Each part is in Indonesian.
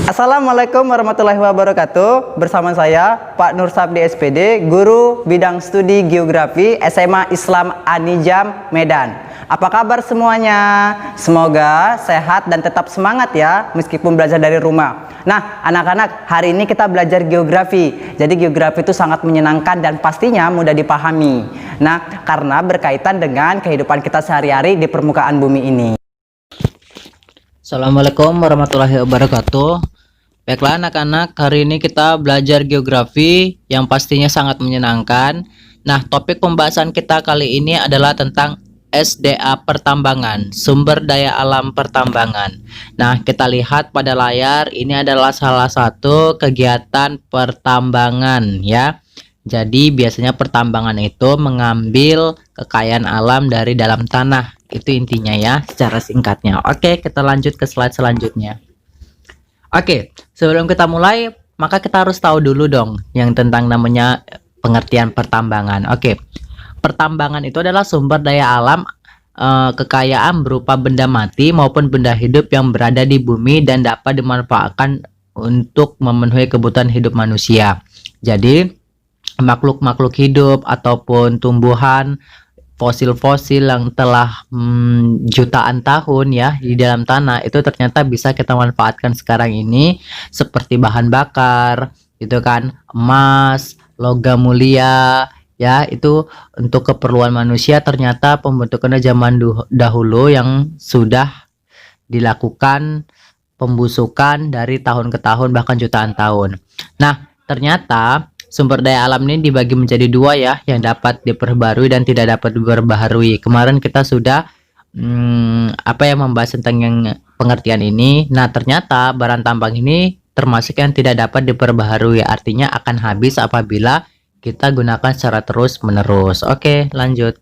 Assalamualaikum warahmatullahi wabarakatuh. Bersama saya Pak Nur Sabdi SPD, Guru Bidang Studi Geografi SMA Islam Anijam Medan. Apa kabar semuanya? Semoga sehat dan tetap semangat ya, meskipun belajar dari rumah. Nah, anak-anak, hari ini kita belajar geografi. Jadi geografi itu sangat menyenangkan dan pastinya mudah dipahami. Nah, karena berkaitan dengan kehidupan kita sehari-hari di permukaan bumi ini. Assalamualaikum warahmatullahi wabarakatuh. Baiklah anak-anak, hari ini kita belajar geografi yang pastinya sangat menyenangkan. Nah, topik pembahasan kita kali ini adalah tentang SDA pertambangan, sumber daya alam pertambangan. Nah, kita lihat pada layar, ini adalah salah satu kegiatan pertambangan ya. Jadi biasanya pertambangan itu mengambil kekayaan alam dari dalam tanah. Itu intinya ya, secara singkatnya. Oke, kita lanjut ke slide selanjutnya. Oke, sebelum kita mulai, maka kita harus tahu dulu dong yang tentang namanya pengertian pertambangan. Oke, pertambangan itu adalah sumber daya alam kekayaan berupa benda mati maupun benda hidup yang berada di bumi dan dapat dimanfaatkan untuk memenuhi kebutuhan hidup manusia. Jadi, makhluk-makhluk hidup ataupun tumbuhan fosil-fosil yang telah jutaan tahun ya di dalam tanah itu ternyata bisa kita manfaatkan sekarang ini seperti bahan bakar, itu kan, emas, logam mulia ya, itu untuk keperluan manusia. Ternyata pembentukannya zaman dahulu yang sudah dilakukan pembusukan dari tahun ke tahun bahkan jutaan tahun. Nah, ternyata sumber daya alam ini dibagi menjadi dua ya, yang dapat diperbarui dan tidak dapat diperbaharui. Kemarin kita sudah membahas tentang yang pengertian ini. Nah, ternyata barang tambang ini termasuk yang tidak dapat diperbaharui, artinya akan habis apabila kita gunakan secara terus-menerus. Oke, lanjut.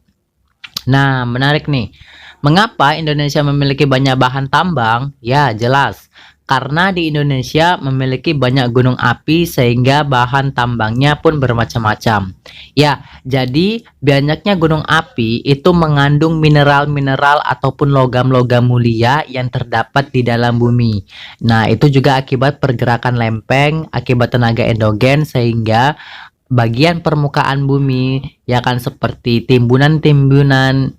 Nah, menarik nih. Mengapa Indonesia memiliki banyak bahan tambang? Ya, jelas. Karena di Indonesia memiliki banyak gunung api sehingga bahan tambangnya pun bermacam-macam. Ya, jadi banyaknya gunung api itu mengandung mineral-mineral ataupun logam-logam mulia yang terdapat di dalam bumi. Nah, itu juga akibat pergerakan lempeng, akibat tenaga endogen sehingga bagian permukaan bumi ya kan seperti timbunan-timbunan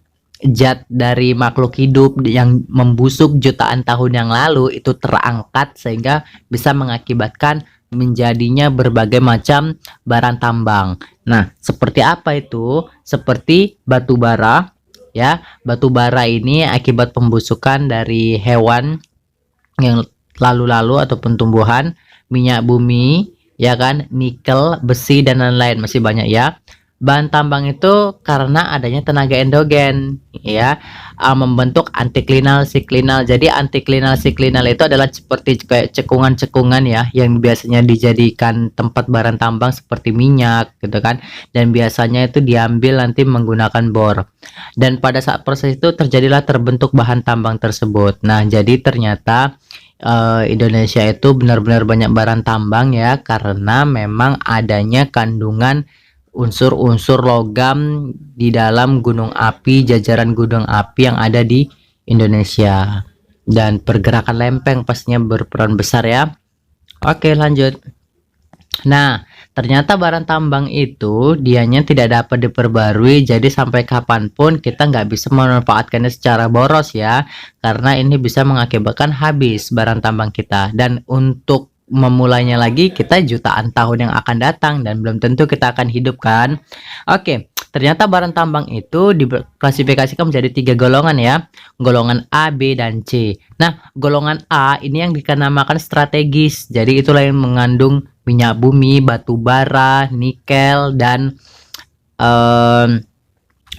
zat dari makhluk hidup yang membusuk jutaan tahun yang lalu itu terangkat sehingga bisa mengakibatkan menjadinya berbagai macam barang tambang. Nah, seperti apa itu? Seperti batu bara ya. Batu bara ini akibat pembusukan dari hewan yang lalu-lalu ataupun tumbuhan, minyak bumi ya kan, nikel, besi dan lain-lain, masih banyak ya. Bahan tambang itu karena adanya tenaga endogen ya, membentuk antiklinal siklinal. Jadi antiklinal siklinal itu adalah seperti kayak cekungan-cekungan ya yang biasanya dijadikan tempat barang tambang seperti minyak gitu kan, dan biasanya itu diambil nanti menggunakan bor, dan pada saat proses itu terjadilah terbentuk bahan tambang tersebut. Nah, jadi ternyata Indonesia itu benar-benar banyak barang tambang ya, karena memang adanya kandungan unsur-unsur logam di dalam gunung api, jajaran gunung api yang ada di Indonesia, dan pergerakan lempeng pastinya berperan besar ya. Oke, lanjut. Nah, ternyata barang tambang itu dianya tidak dapat diperbarui, jadi sampai kapanpun kita nggak bisa memanfaatkannya secara boros ya, karena ini bisa mengakibatkan habis barang tambang kita, dan untuk memulainya lagi kita jutaan tahun yang akan datang dan belum tentu kita akan hidup kan. Oke, ternyata barang tambang itu diklasifikasikan menjadi 3 golongan ya, golongan A, B, dan C. Nah, golongan A ini yang dikenamakan strategis, jadi itulah yang mengandung minyak bumi, batu bara, nikel, dan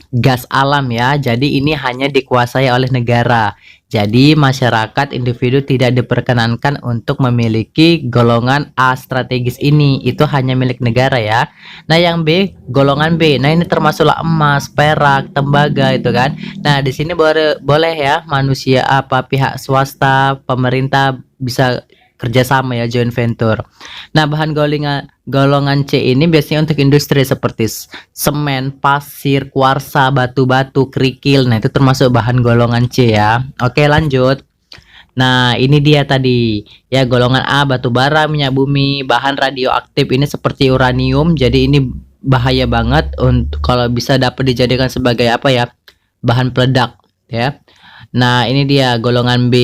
gas alam ya. Jadi ini hanya dikuasai oleh negara. Jadi masyarakat individu tidak diperkenankan untuk memiliki golongan A strategis ini. Itu hanya milik negara ya. Nah, yang B, golongan B. Nah, ini termasuklah emas, perak, tembaga itu kan. Nah, di sini boleh ya manusia pihak swasta, pemerintah bisa kerjasama ya, joint venture. Nah, bahan golongan C ini biasanya untuk industri seperti semen, pasir, kuarsa, batu-batu, kerikil. Nah, itu termasuk bahan golongan C ya. Oke, lanjut. Nah, ini dia tadi. Ya, golongan A batu bara, minyak bumi, bahan radioaktif ini seperti uranium. Jadi ini bahaya banget untuk kalau bisa dapat dijadikan sebagai apa ya? Bahan peledak ya. Nah, ini dia golongan B.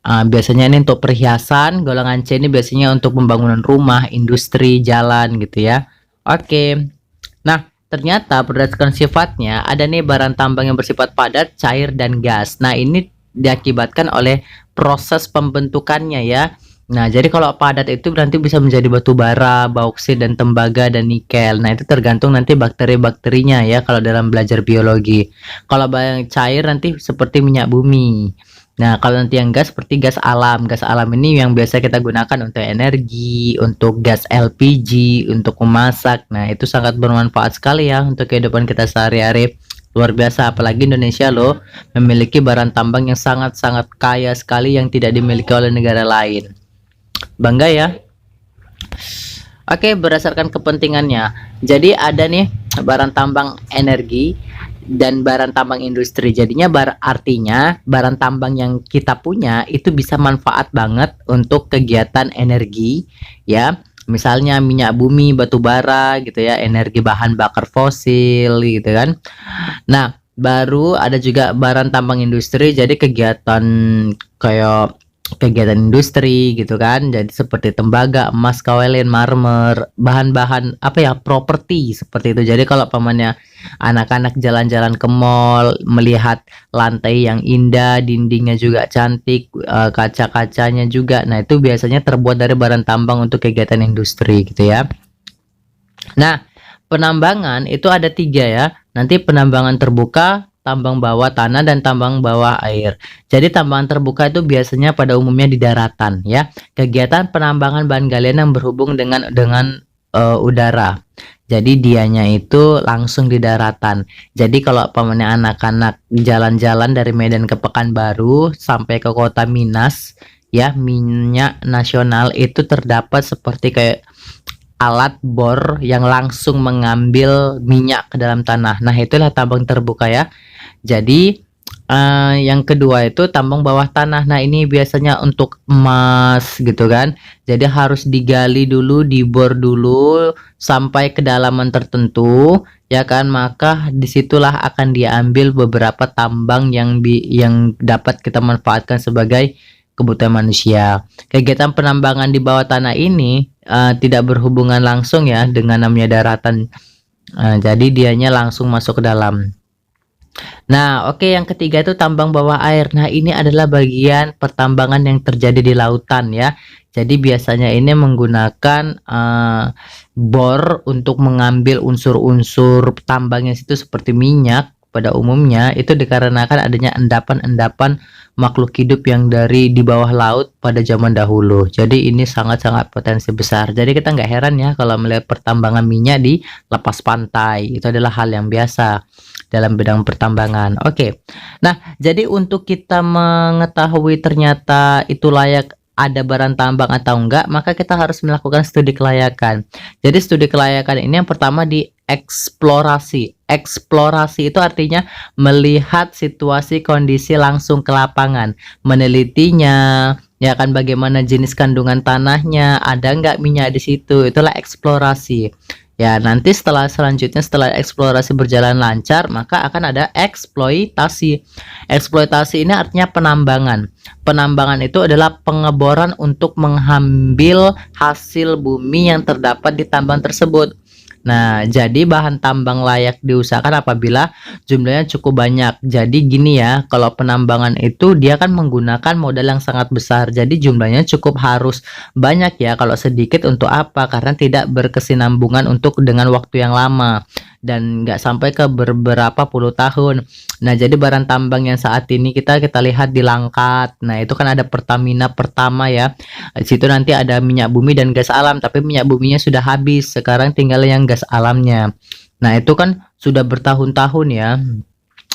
Biasanya ini untuk perhiasan, golongan C ini biasanya untuk pembangunan rumah, industri, jalan gitu ya. Oke. Nah, ternyata berdasarkan sifatnya ada nih barang tambang yang bersifat padat, cair dan gas. Nah, ini diakibatkan oleh proses pembentukannya ya. Nah, jadi kalau padat itu nanti bisa menjadi batu bara, bauksit dan tembaga dan nikel. Nah, itu tergantung nanti bakteri-bakterinya ya kalau dalam belajar biologi. Kalau yang cair nanti seperti minyak bumi. Nah, kalau nanti yang gas seperti gas alam. Gas alam ini yang biasa kita gunakan untuk energi, untuk gas LPG, untuk memasak. Nah, itu sangat bermanfaat sekali ya untuk kehidupan kita sehari-hari. Luar biasa, apalagi Indonesia loh memiliki barang tambang yang sangat-sangat kaya sekali yang tidak dimiliki oleh negara lain. Bangga ya. Oke, berdasarkan kepentingannya. Jadi ada nih barang tambang energi dan barang tambang industri. Jadinya artinya barang tambang yang kita punya itu bisa manfaat banget untuk kegiatan energi ya. Misalnya minyak bumi, batu bara gitu ya, energi bahan bakar fosil gitu kan. Nah, baru ada juga barang tambang industri. Jadi kegiatan kayak kegiatan industri gitu kan, jadi seperti tembaga, emas, kaolin, marmer, bahan-bahan apa ya, properti seperti itu. Jadi kalau pamannya anak-anak jalan-jalan ke mall melihat lantai yang indah, dindingnya juga cantik, kaca-kacanya juga, nah itu biasanya terbuat dari barang tambang untuk kegiatan industri gitu ya. Nah, penambangan itu ada 3 ya, nanti penambangan terbuka, tambang bawah tanah dan tambang bawah air. Jadi tambangan terbuka itu biasanya pada umumnya di daratan ya. Kegiatan penambangan bahan galian yang berhubung dengan udara. Jadi dianya itu langsung di daratan. Jadi kalau pamannya anak-anak jalan-jalan dari Medan ke Pekanbaru sampai ke kota Minas ya, minyak nasional itu terdapat seperti kayak alat bor yang langsung mengambil minyak ke dalam tanah. Nah, itulah tambang terbuka ya. Jadi yang kedua itu tambang bawah tanah. Nah, ini biasanya untuk emas gitu kan. Jadi harus digali dulu, dibor dulu sampai kedalaman tertentu ya kan. Maka disitulah akan diambil beberapa tambang yang dapat kita manfaatkan sebagai kebutuhan manusia. Kegiatan penambangan di bawah tanah ini tidak berhubungan langsung ya dengan namanya daratan. Jadi dianya langsung masuk ke dalam. Nah, oke, yang ketiga itu tambang bawah air. Nah, ini adalah bagian pertambangan yang terjadi di lautan ya. Jadi biasanya ini menggunakan bor untuk mengambil unsur-unsur tambang yang situ seperti minyak pada umumnya itu dikarenakan adanya endapan-endapan makhluk hidup yang dari di bawah laut pada zaman dahulu. Jadi ini sangat-sangat potensi besar. Jadi kita nggak heran ya kalau melihat pertambangan minyak di lepas pantai. Itu adalah hal yang biasa dalam bidang pertambangan. Oke. Nah, jadi untuk kita mengetahui ternyata itu layak ada barang tambang atau enggak, maka kita harus melakukan studi kelayakan. Jadi studi kelayakan ini yang pertama di eksplorasi. Eksplorasi itu artinya melihat situasi kondisi langsung ke lapangan, menelitinya, ya kan, bagaimana jenis kandungan tanahnya, ada nggak minyak di situ, itulah eksplorasi. Ya, nanti selanjutnya setelah eksplorasi berjalan lancar, maka akan ada eksploitasi. Eksploitasi ini artinya penambangan. Penambangan itu adalah pengeboran untuk mengambil hasil bumi yang terdapat di tambang tersebut. Nah, jadi bahan tambang layak diusahakan apabila jumlahnya cukup banyak. Jadi gini ya, kalau penambangan itu dia kan menggunakan modal yang sangat besar. Jadi jumlahnya cukup harus banyak ya. Kalau sedikit untuk apa? Karena tidak berkesinambungan untuk dengan waktu yang lama dan nggak sampai ke beberapa puluh tahun. Nah, jadi barang tambang yang saat ini kita lihat di Langkat. Nah, itu kan ada Pertamina pertama ya. Di situ nanti ada minyak bumi dan gas alam, tapi minyak buminya sudah habis. Sekarang tinggal yang gas alamnya. Nah, itu kan sudah bertahun-tahun ya.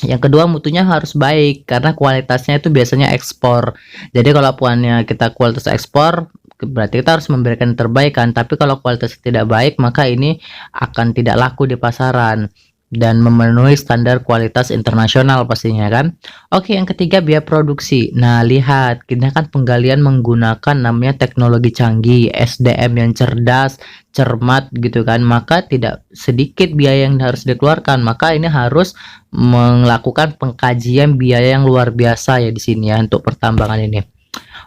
Yang kedua, mutunya harus baik karena kualitasnya itu biasanya ekspor. Jadi kalau puannya kita kualitas ekspor, berarti kita harus memberikan yang terbaik kan. Tapi kalau kualitasnya tidak baik, maka ini akan tidak laku di pasaran. dan memenuhi standar kualitas internasional pastinya kan. Oke, yang ketiga biaya produksi. Nah, lihat, kita kan penggalian menggunakan namanya teknologi canggih, SDM yang cerdas, cermat gitu kan. Maka tidak sedikit biaya yang harus dikeluarkan. Maka ini harus melakukan pengkajian biaya yang luar biasa ya di sini ya untuk pertambangan ini.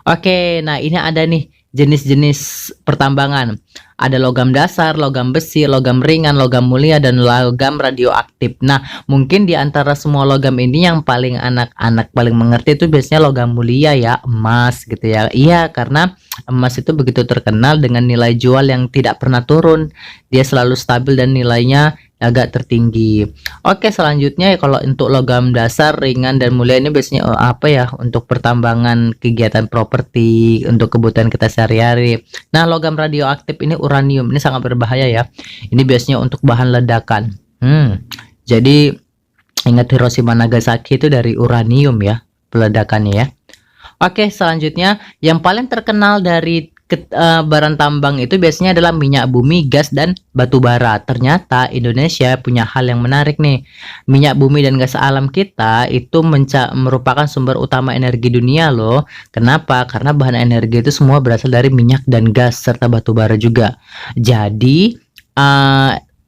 Oke, nah ini ada nih jenis-jenis pertambangan. Ada logam dasar, logam besi, logam ringan, logam mulia, dan logam radioaktif. Nah, mungkin di antara semua logam ini yang paling anak-anak paling mengerti itu biasanya logam mulia ya, emas gitu ya. Iya, karena emas itu begitu terkenal dengan nilai jual yang tidak pernah turun. Dia selalu stabil dan nilainya agak tertinggi. Oke, selanjutnya ya kalau untuk logam dasar, ringan, dan mulia ini biasanya apa ya, untuk pertambangan kegiatan properti, untuk kebutuhan kita sehari-hari. Nah, logam radioaktif ini uranium, ini sangat berbahaya ya. Ini biasanya untuk bahan ledakan. Jadi ingat Hiroshima Nagasaki itu dari uranium ya, peledakannya ya. Oke, selanjutnya yang paling terkenal dari barang tambang itu biasanya adalah minyak bumi, gas, dan batu bara. Ternyata Indonesia punya hal yang menarik nih. Minyak bumi dan gas alam kita itu merupakan sumber utama energi dunia loh. Kenapa? Karena bahan energi itu semua berasal dari minyak dan gas serta batu bara juga. Jadi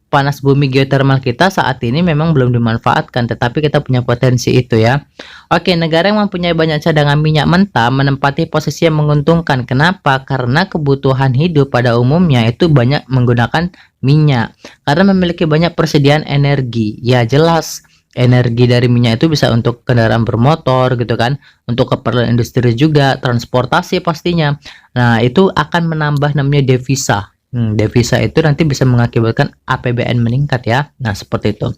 panas bumi geotermal kita saat ini memang belum dimanfaatkan, tetapi kita punya potensi itu ya. Oke, negara yang mempunyai banyak cadangan minyak mentah menempati posisi yang menguntungkan. Kenapa? Karena kebutuhan hidup pada umumnya itu banyak menggunakan minyak. Karena memiliki banyak persediaan energi. Ya jelas, energi dari minyak itu bisa untuk kendaraan bermotor gitu kan, untuk keperluan industri juga, transportasi pastinya. Nah, itu akan menambah namanya devisa. Devisa itu nanti bisa mengakibatkan APBN meningkat ya. Nah, seperti itu.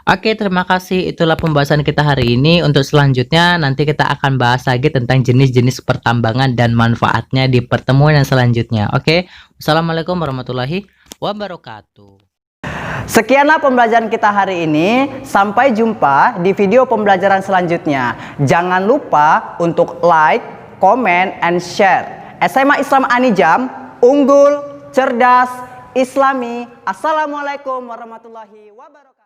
Oke, terima kasih. Itulah pembahasan kita hari ini. Untuk selanjutnya nanti kita akan bahas lagi tentang jenis-jenis pertambangan dan manfaatnya di pertemuan yang selanjutnya. Oke. Wassalamualaikum warahmatullahi wabarakatuh. Sekianlah pembelajaran kita hari ini. Sampai jumpa di video pembelajaran selanjutnya. Jangan lupa untuk like, comment, and share. SMA Islam Anijam, unggul, cerdas, islami. Assalamualaikum warahmatullahi wabarakatuh.